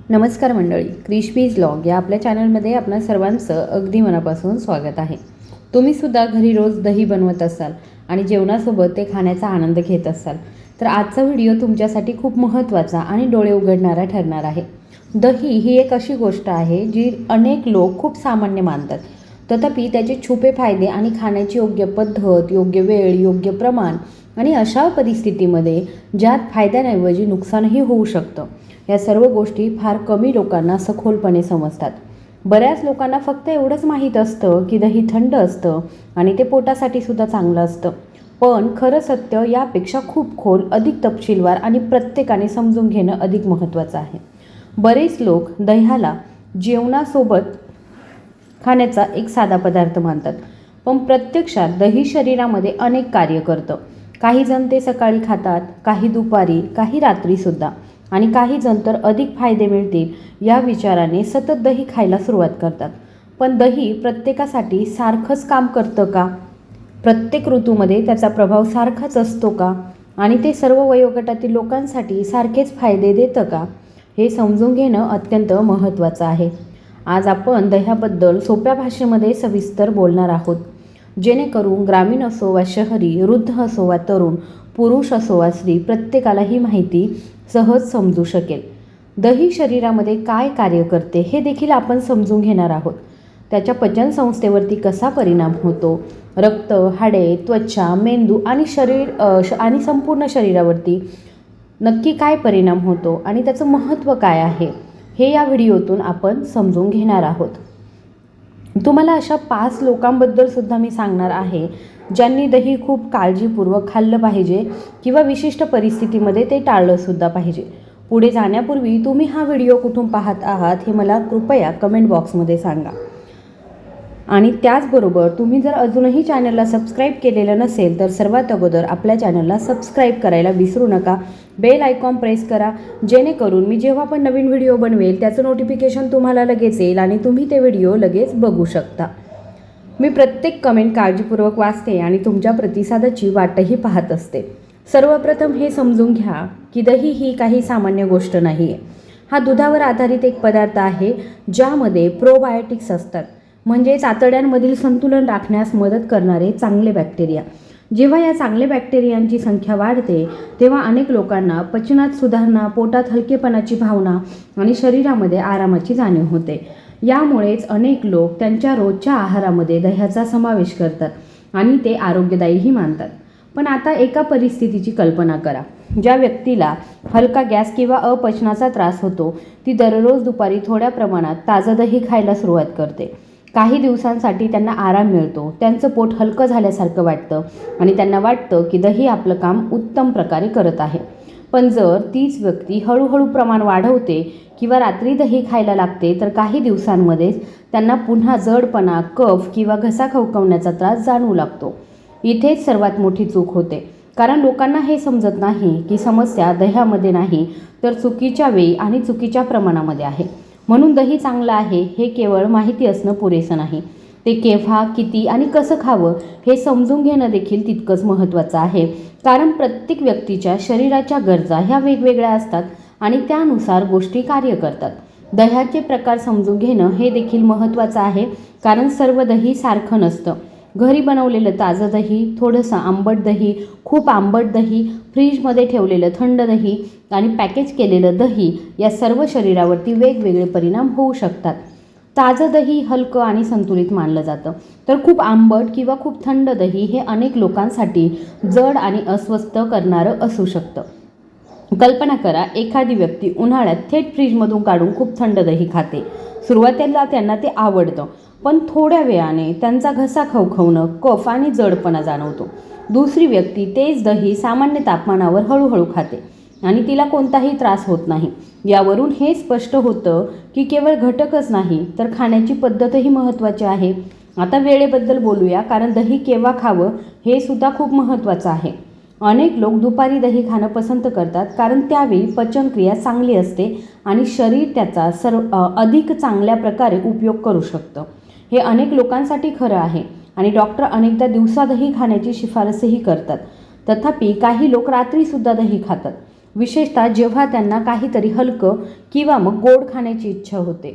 नमस्कार मंडळी, crispies vlog या आपल्या चॅनलमध्ये आपणा सर्वांचं अगदी मनापासून स्वागत आहे. तुम्हीसुद्धा घरी रोज दही बनवत असाल आणि जेवणासोबत ते खाण्याचा आनंद घेत असाल तर आजचा व्हिडिओ तुमच्यासाठी खूप महत्त्वाचा आणि डोळे उघडणारा ठरणार आहे. दही ही एक अशी गोष्ट आहे जी अनेक लोक खूप सामान्य मानतात. तथापि त्याचे छुपे फायदे आणि खाण्याची योग्य पद्धत, योग्य वेळ, योग्य प्रमाण आणि अशा परिस्थितीमध्ये ज्यात फायद्यांऐवजी नुकसानही होऊ शकतं, या सर्व गोष्टी फार कमी लोकांना सखोलपणे समजतात. बऱ्याच लोकांना फक्त एवढंच माहीत असतं की दही थंड असतं आणि ते पोटासाठी सुद्धा चांगलं असतं. पण खरं सत्य यापेक्षा खूप खोल, अधिक तपशीलवार आणि प्रत्येकाने समजून घेणं अधिक महत्त्वाचं आहे. बरेच लोक दह्याला जेवणासोबत खाण्याचा एक साधा पदार्थ मानतात, पण प्रत्यक्षात दही शरीरामध्ये अनेक कार्य करतं. काही जण ते सकाळी खातात, काही दुपारी, काही रात्रीसुद्धा आणि काही जण तर अधिक फायदे मिळतील या विचाराने सतत दही खायला सुरुवात करतात. पण दही प्रत्येकासाठी सारखंच काम करतं का? प्रत्येक ऋतूमध्ये त्याचा प्रभाव सारखाच असतो का? आणि ते सर्व वयोगटातील लोकांसाठी सारखेच फायदे देतं का? हे समजून घेणं अत्यंत महत्त्वाचं आहे. आज आपण दह्याबद्दल सोप्या भाषेमध्ये सविस्तर बोलणार आहोत, जेणेकरून ग्रामीण असो वा शहरी, वृद्ध असो वा तरुण, पुरुष असो वा स्त्री, प्रत्येकाला ही माहिती सहज समजू शकेल. दही शरीरामध्ये काय कार्य करते हे देखील आपण समजून घेणार आहोत. त्याच्या पचनसंस्थेवरती कसा परिणाम होतो, रक्त, हाडे, त्वचा, मेंदू आणि आणि संपूर्ण शरीरावरती नक्की काय परिणाम होतो आणि त्याचं महत्त्व काय आहे, हे या व्हिडिओतून आपण समजून घेणार आहोत. तुम्हाला अशा 5 लोकांबद्दल सुद्धा मी सांगणार आहे ज्यांनी दही खूप काळजीपूर्वक खाल्लं पाहिजे किंवा विशिष्ट परिस्थितीमध्ये ते टाळलं सुद्धा पाहिजे. पुढे जाण्यापूर्वी तुम्ही हा व्हिडिओ कुठून पाहत आहात हे मला कृपया कमेंट बॉक्समध्ये सांगा. आणि त्याचबरोबर तुम्ही जर अजूनही चॅनलला सबस्क्राईब केलेलं नसेल तर सर्वात अगोदर आपल्या चॅनलला सबस्क्राईब करायला विसरू नका. बेल आयकॉन प्रेस करा, जेणेकरून मी जेव्हा पण नवीन व्हिडिओ बनवेल त्याचं नोटिफिकेशन तुम्हाला लगेच येईल आणि तुम्ही ते व्हिडिओ लगेच बघू शकता. मी प्रत्येक कमेंट काळजीपूर्वक वाचते आणि तुमच्या प्रतिसादाची वाटही पाहत असते. सर्वप्रथम हे समजून घ्या की दही ही काही सामान्य गोष्ट नाही आहे. हा दुधावर आधारित एक पदार्थ आहे ज्यामध्ये प्रोबायोटिक्स असतात, म्हणजेच आतड्यांमधील संतुलन राखण्यास मदत करणारे चांगले बॅक्टेरिया. जेव्हा या चांगल्या बॅक्टेरियांची संख्या वाढते तेव्हा अनेक लोकांना पचनात सुधारणा, पोटात हलकेपणाची भावना आणि शरीरामध्ये आरामाची जाणीव होते. यामुळेच अनेक लोक त्यांच्या रोजच्या आहारामध्ये दह्याचा समावेश करतात आणि ते आरोग्यदायीही मानतात. पण आता एका परिस्थितीची कल्पना करा. ज्या व्यक्तीला हलका गॅस किंवा अपचनाचा त्रास होतो ती दररोज दुपारी थोड्या प्रमाणात ताजं दही खायला सुरुवात करते. काही दिवसांसाठी त्यांना आराम मिळतो, त्यांचं पोट हलकं झाल्यासारखं वाटतं आणि त्यांना वाटतं की दही आपलं काम उत्तम प्रकारे करत आहे. पण जर तीच व्यक्ती हळूहळू प्रमाण वाढवते किंवा रात्री दही खायला लागते तर काही दिवसांमध्येच त्यांना पुन्हा जडपणा, कफ किंवा घसा खवखवण्याचा त्रास जाणवू लागतो. इथेच सर्वात मोठी चूक होते, कारण लोकांना हे समजत नाही की समस्या दह्यामध्ये नाही तर चुकीच्या वेळी आणि चुकीच्या प्रमाणामध्ये आहे. म्हणून दही चांगलं आहे हे केवळ माहिती असणं पुरेसं नाही, ते केव्हा, किती आणि कसं खावं हे समजून घेणं देखील तितकंच महत्त्वाचं आहे. कारण प्रत्येक व्यक्तीच्या शरीराच्या गरजा ह्या वेगवेगळ्या असतात आणि त्यानुसार गोष्टी कार्य करतात. दह्याचे प्रकार समजून घेणं हे देखील महत्त्वाचं आहे, कारण सर्व दही सारखं नसतं. घरी बनवलेलं ताजं दही, थोडंसं आंबट दही, खूप आंबट दही, फ्रीजमध्ये ठेवलेलं थंड दही आणि पॅकेज केलेलं दही या सर्व शरीरावरती वेगवेगळे परिणाम होऊ शकतात. ताजं दही हलकं आणि संतुलित मानलं जातं, तर खूप आंबट किंवा खूप थंड दही हे अनेक लोकांसाठी जड आणि अस्वस्थ करणारं असू शकतं. कल्पना करा, एखादी व्यक्ती उन्हाळ्यात थेट फ्रीजमधून काढून खूप थंड दही खाते. सुरुवातीला त्यांना ते आवडतं, पण थोड्या वेळाने त्यांचा घसा खवखवणं, कफ आणि जडपणा जाणवतो. दुसरी व्यक्ती तेच दही सामान्य तापमानावर हळूहळू खाते आणि तिला कोणताही त्रास होत नाही. यावरून हे स्पष्ट होतं की केवळ घटकच नाही तर खाण्याची पद्धतही महत्त्वाची आहे. आता वेळेबद्दल बोलूया, कारण दही केव्हा खावं हे सुद्धा खूप महत्त्वाचं आहे. अनेक लोक दुपारी दही खाणं पसंत करतात, कारण त्यावेळी पचनक्रिया चांगली असते आणि शरीर त्याचा अधिक चांगल्या प्रकारे उपयोग करू शकतं. हे अनेक लोकांसाठी खरं आहे आणि डॉक्टर अनेकदा दिवसा दही खाण्याची शिफारसही करतात. तथापि काही लोक रात्रीसुद्धा दही खातात. विशेषतः जेव्हा त्यांना काहीतरी हलकं किंवा मग गोड खाण्याची इच्छा होते.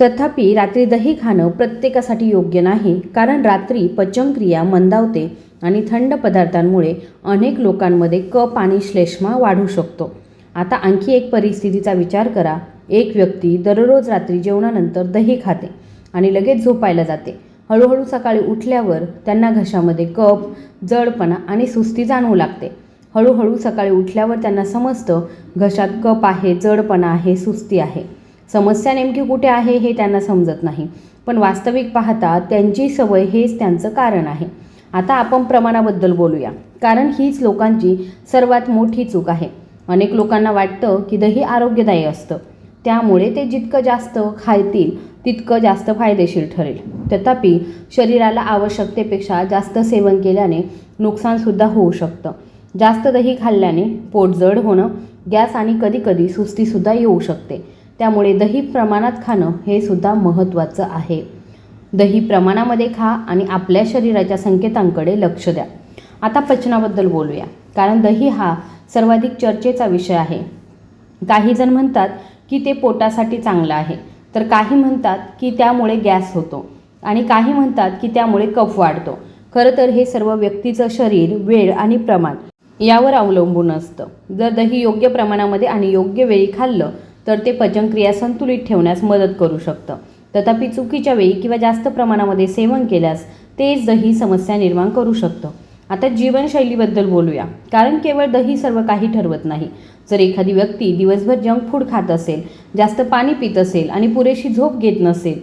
तथापि रात्री दही खाणं प्रत्येकासाठी योग्य नाही, कारण रात्री पचनक्रिया मंदावते आणि थंड पदार्थांमुळे अनेक लोकांमध्ये कफ आणि श्लेष्मा वाढू शकतो. आता आणखी एक परिस्थितीचा विचार करा. एक व्यक्ती दररोज रात्री जेवणानंतर दही खाते आणि लगेच झोपायला जाते. हळूहळू सकाळी उठल्यावर त्यांना घशामध्ये कफ, जडपणा आणि सुस्ती जाणवू लागते. हळूहळू सकाळी उठल्यावर त्यांना समजतं घशात कफ आहे, जडपणा आहे, सुस्ती आहे. समस्या नेमकी कुठे आहे हे त्यांना समजत नाही, पण वास्तविक पाहता त्यांची सवय हेच त्यांचं कारण आहे. आता आपण प्रमाणाबद्दल बोलूया, कारण हीच लोकांची सर्वात मोठी चूक आहे. अनेक लोकांना वाटतं की दही आरोग्यदायी असतं, त्यामुळे ते जितकं जास्त खातील तितकं जास्त फायदेशीर ठरेल. तथापि शरीराला आवश्यकतेपेक्षा जास्त सेवन केल्याने नुकसानसुद्धा होऊ शकतं. जास्त दही खाल्ल्याने पोट जड होणं, गॅस आणि कधीकधी सुस्तीसुद्धा येऊ शकते. त्यामुळे दही प्रमाणात खाणं हे सुद्धा महत्त्वाचं आहे. दही प्रमाणामध्ये खा आणि आपल्या शरीराच्या संकेतांकडे लक्ष द्या. आता पचनाबद्दल बोलूया, कारण दही हा सर्वाधिक चर्चेचा विषय आहे. काही जण म्हणतात की ते पोटासाठी चांगलं आहे, तर काही म्हणतात की त्यामुळे गॅस होतो आणि काही म्हणतात की त्यामुळे कफ वाढतो. खरं तर हे सर्व व्यक्तीचं शरीर, वेळ आणि प्रमाण यावर अवलंबून असतं. जर दही योग्य प्रमाणामध्ये आणि योग्य वेळी खाल्लं तर ते पचनक्रिया संतुलित ठेवण्यास मदत करू शकतं. तथापि चुकीच्या वेळी किंवा जास्त प्रमाणामध्ये सेवन केल्यास तेच दही समस्या निर्माण करू शकतं. आता जीवनशैलीबद्दल बोलूया, कारण केवळ दही सर्व काही ठरवत नाही. जर एखादी व्यक्ती दिवसभर जंक फूड खात असेल, जास्त पाणी पित असेल आणि पुरेशी झोप घेत नसेल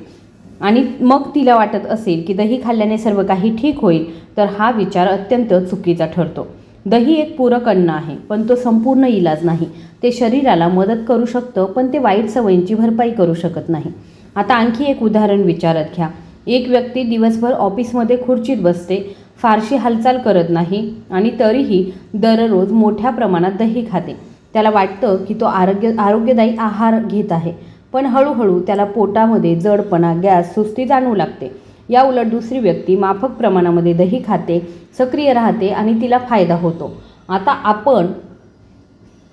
आणि मग तिला वाटत असेल की दही खाल्ल्याने सर्व काही ठीक होईल, तर हा विचार अत्यंत चुकीचा ठरतो. दही एक पूरक अन्न आहे, पण तो संपूर्ण इलाज नाही. ते शरीराला मदत करू शकतं, पण ते वाईट सवयींची भरपाई करू शकत नाही. आता आणखी एक उदाहरण विचारात घ्या. एक व्यक्ती दिवसभर ऑफिसमध्ये खुर्चीत बसते, फारशी हालचाल करत नाही आणि तरीही दररोज मोठ्या प्रमाणात दही खाते. त्याला वाटतं की तो आरोग्यदायी आहार घेत आहे, पण हळूहळू त्याला पोटामध्ये जडपणा, गॅस, सुस्ती जाणवू लागते. या उलट दुसरी व्यक्ती माफक प्रमाणामध्ये दही खाते, सक्रिय राहते आणि तिला फायदा होतो. आता आपण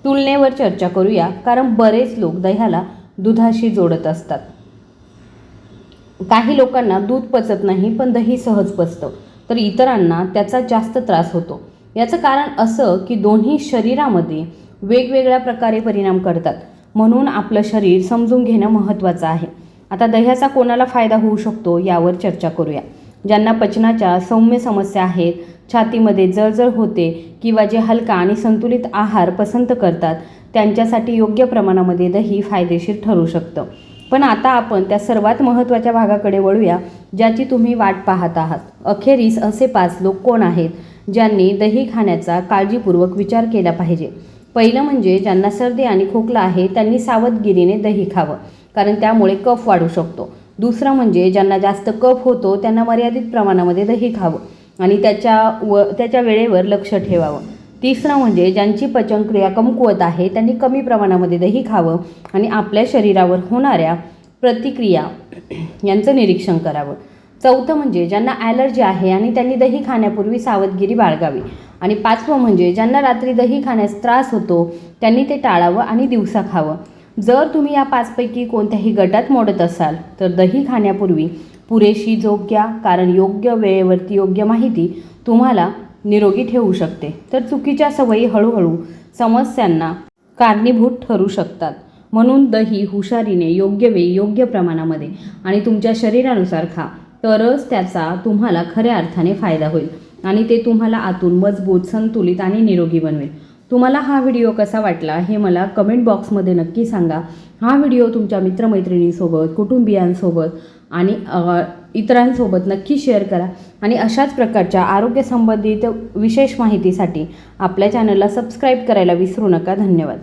तुलनेवर चर्चा करूया, कारण बरेच लोक दह्याला दुधाशी जोडत असतात. काही लोकांना दूध पचत नाही, पण दही सहज पचतं, तर इतरांना त्याचा जास्त त्रास होतो. याचं कारण असं की दोन्ही शरीरामध्ये वेगवेगळ्या प्रकारे परिणाम करतात, म्हणून आपलं शरीर समजून घेणं महत्त्वाचं आहे. आता दह्याचा कोणाला फायदा होऊ शकतो यावर चर्चा करूया. ज्यांना पचनाच्या सौम्य समस्या आहेत, छातीमध्ये जळजळ होते किंवा जे हलका आणि संतुलित आहार पसंत करतात, त्यांच्यासाठी योग्य प्रमाणामध्ये दही फायदेशीर ठरू शकतं. पण आता आपण त्या सर्वात महत्त्वाच्या भागाकडे वळूया, ज्याची तुम्ही वाट पाहत आहात. अखेरीस असे 5 लोक कोण आहेत ज्यांनी दही खाण्याचा काळजीपूर्वक विचार केला पाहिजे. पहिलं म्हणजे ज्यांना सर्दी आणि खोकला आहे त्यांनी सावधगिरीने दही खावं, कारण त्यामुळे कफ वाढू शकतो. दुसरं म्हणजे ज्यांना जास्त कफ होतो त्यांना मर्यादित प्रमाणामध्ये दही खावं आणि त्याच्या वेळेवर लक्ष ठेवावं. तिसरं म्हणजे ज्यांची पचनक्रिया कमकुवत आहे त्यांनी कमी प्रमाणामध्ये दही खावं आणि आपल्या शरीरावर होणाऱ्या प्रतिक्रिया यांचं निरीक्षण करावं. चौथं म्हणजे ज्यांना ॲलर्जी आहे आणि त्यांनी दही खाण्यापूर्वी सावधगिरी बाळगावी. आणि 5वं म्हणजे ज्यांना रात्री दही खाण्यास त्रास होतो त्यांनी ते टाळावं आणि दिवसा खावं. जर तुम्ही या 5 पैकी कोणत्याही गटात मोडत असाल तर दही खाण्यापूर्वी पुरेशी झोप घ्या, कारण योग्य वेळेवरती योग्य माहिती तुम्हाला निरोगी ठेवू शकते. तर चुकीच्या सवयी हळूहळू समस्यांना कारणीभूत ठरू शकतात. म्हणून दही हुशारीने, योग्य वेळी, योग्य प्रमाणामध्ये आणि तुमच्या शरीरानुसार खा, तरच त्याचा तुम्हाला खऱ्या अर्थाने फायदा होईल आणि ते तुम्हाला आतून मजबूत, संतुलित आणि निरोगी बनवेल. तुम्हाला हा व्हिडिओ कसा वाटला हे मला कमेंट बॉक्समध्ये नक्की सांगा. हा व्हिडिओ तुमच्या मित्रमैत्रिणींसोबत, कुटुंबियांसोबत आणि इतरांसोबत नक्की शेअर करा आणि अशाच प्रकारच्या आरोग्यसंबंधित विशेष माहितीसाठी आपल्या चॅनलला सबस्क्राईब करायला विसरू नका. धन्यवाद.